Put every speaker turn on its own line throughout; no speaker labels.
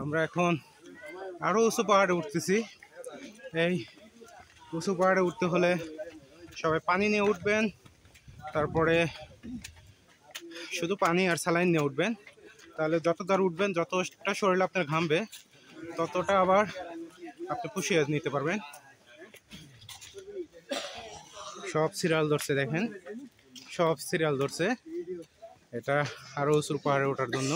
আমরা এখন আরো উঁচু পাহাড়ে উঠতেছি। এই উঁচু পাহাড়ে উঠতে হলে সবাই পানি নিয়ে উঠবেন, তারপরে শুধু পানি আর স্যালাইন নিয়ে উঠবেন। তাহলে যত দূর উঠবেন, যতটা শরীর আপনার ঘামবে, ততটা আবার আপনি পুষিয়ে নিতে পারবেন। সব সিরিয়াল ধরছে, দেখেন সব সিরিয়াল ধরছে। এটা আরো উঁচু পাহাড়ে ওঠার জন্য।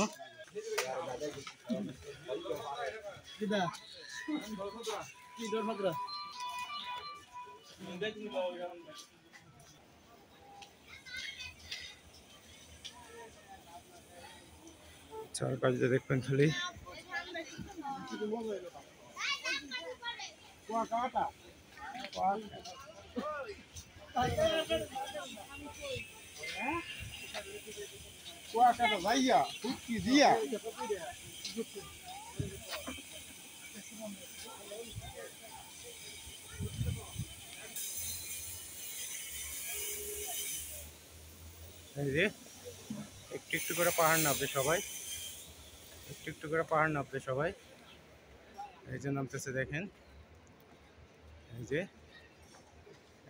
চারপাশে দেখবেন খালি এই যে একটু একটু করে পাহাড় নামবে সবাই, একটু একটু করে পাহাড় নামবে সবাই। এই যে নামতেছে, দেখেন এই যে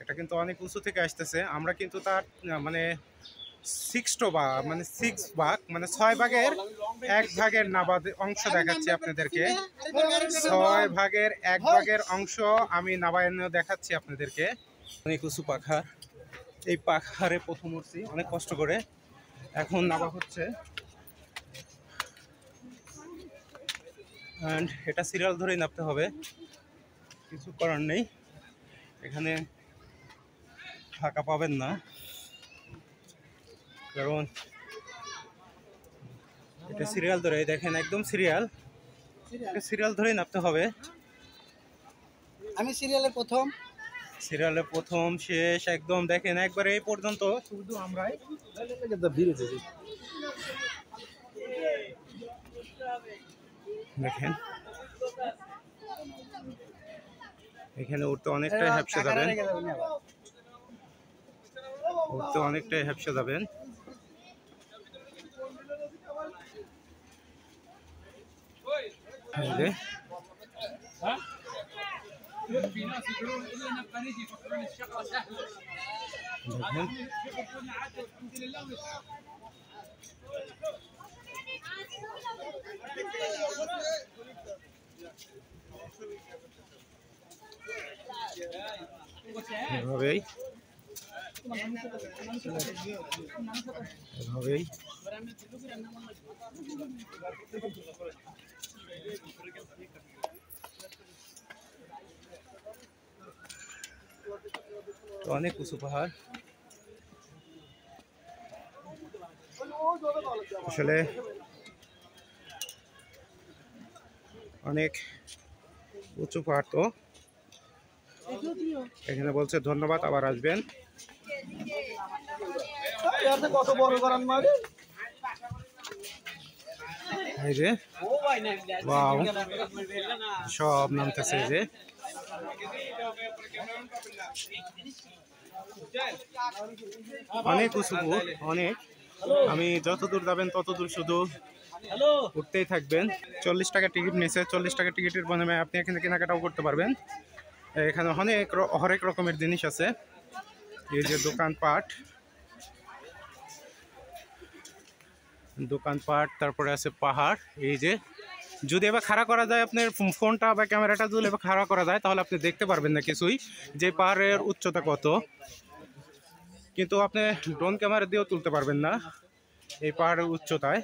এটা কিন্তু অনেক উঁচু থেকে আসতেছে। আমরা কিন্তু তার মানে 6 মানে 6 ভাগের 1 ভাগের নাবাদ অংশ দেখাচ্ছি আপনাদেরকে। 6 ভাগের 1 ভাগের অংশ আমি নাবায়নে দেখাচ্ছি আপনাদেরকে। অনেক উঁচু পাহাড়, এই পাহাড়ে প্রথম উঠছি অনেক কষ্ট করে, এখন নামা হচ্ছে। অ্যান্ড এটা সিরিয়াল ধরেই নামতে হবে, কিছু করার নেই। এখানে ফাঁকা পাবেন না, কারণ এটা সিরিয়াল ধরে, দেখেন একদম সিরিয়াল ধরেই নামতে হবে।
আমি সিরিয়ালের প্রথম
শেষ একদম, দেখেন একবারে এই পর্যন্ত শুধু আমরাই দেখেন। এখানে উঠতে অনেকটাই হ্যাপসে যাবেন, উঠতে অনেকটাই হ্যাপসে যাবেন। এভাবেই এভাবেই তো অনেক উঁচু পাহাড় আসলে, অনেক উঁচু পাহাড়। তো এখানে বলছে ধন্যবাদ, আবার আসবেন।
কত বড় করান মারে
এই যে ওয়াও, সব নামতেছে। যে অনেক উঁচু, অনেক। আমি যত দূর যাবেন তত দূর শুধু উঠতেই থাকবেন। 40 টাকা টিকিট নিয়েছে, 40 টাকা টিকিটের বিনিময়ে আপনি এখানে কেনাকাটাও করতে পারবেন। এখানে হরেক রকমের জিনিস আছে। এই যে দোকানপাট, তারপরে আছে পাহাড়। এই যে যদি এবার খাড়া করা যায়, আপনার ফোনটা বা ক্যামেরাটা যদি এবার খাড়া করা যায়, তাহলে আপনি দেখতে পারবেন না কিছুই, যে পাহাড়ের উচ্চতা কত। কিন্তু আপনি ড্রোন ক্যামেরা দিয়েও তুলতে পারবেন না এই পাহাড়ের উচ্চতায়,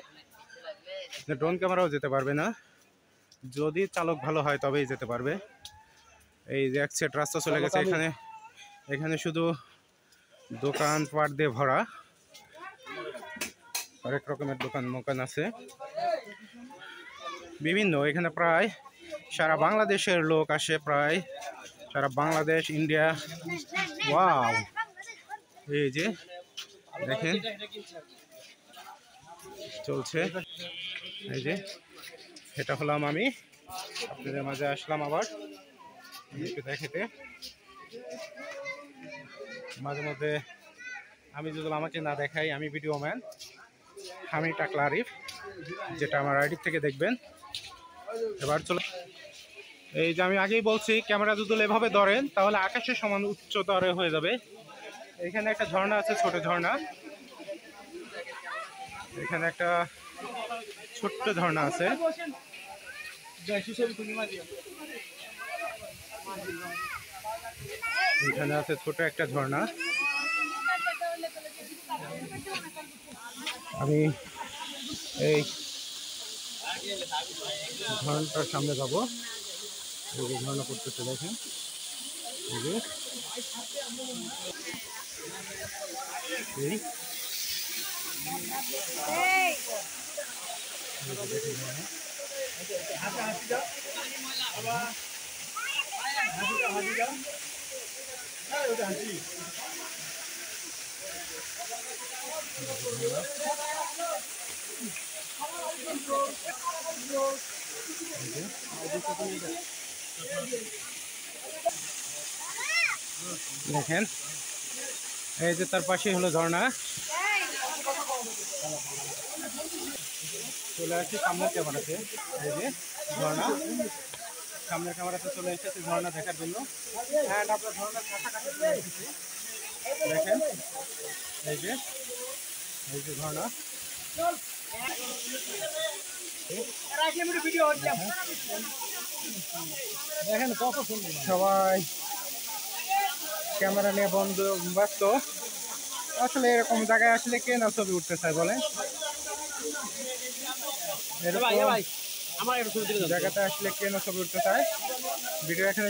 ড্রোন ক্যামেরাও যেতে পারবে না। যদি চালক ভালো হয় তবেই যেতে পারবে। এই যে এক সেট রাস্তা চলে গেছে, এখানে শুধু দোকানপাট দিয়ে ভরা, অনেক রকমের দোকান আছে বিভিন্ন। এখানে প্রায় সারা বাংলাদেশের লোক আসে, প্রায় সারা বাংলাদেশ, ইন্ডিয়া। ওয়াও, এই যে দেখেন চলছে। এই যে এটা হলাম আমি, আপনাদের মাঝে আসলাম আবার একটু দেখাতে। মাঝে মধ্যে আমি যদি আমাকে না দেখাই, আমি ভিডিও ম্যান, আমি টাকলা আরিফ, যেটা আমার আইডি থেকে দেখবেন। এবার চলে, এই যে আমি আগেই বলছি ক্যামেরা যদি এভাবে ধরেন তাহলে আকাশের সমান উচ্চতরে হয়ে যাবে। এখানে একটা ঝর্ণা আছে, ছোট ঝর্ণা, এখানে একটা ছোট্ট ঝর্ণা আছে। এখানে আছে ছোট একটা ঝর্ণা। আমি এই ঝর্ণাটার সামনে যাবো। এই যে ঝর্ণা করতেছে দেখেন, এই যে এই দেখেন, এই যে তার পাশেই হলো ঝর্ণা। চলে আসছি সামনের ক্যামেরাতে, এই যে ঝর্ণা, সামনের ক্যামেরাতে চলে এসেছে ঝর্ণা দেখার জন্য। অ্যান্ড আপনার ঝর্ণার কাছাকাছি চলে এসেছি, দেখেন এই যে, এই যে ঝর্ণা। দেখেন কত সুন্দর, সবাই ক্যামেরা নিয়ে ব্যস্ত। আসলে এরকম জায়গায় আসলে কে না ছবি উঠতে চায় বলে, এরকম জায়গাতে আসলে কে না ছবি উঠতে চায়। ভিডিও এখানে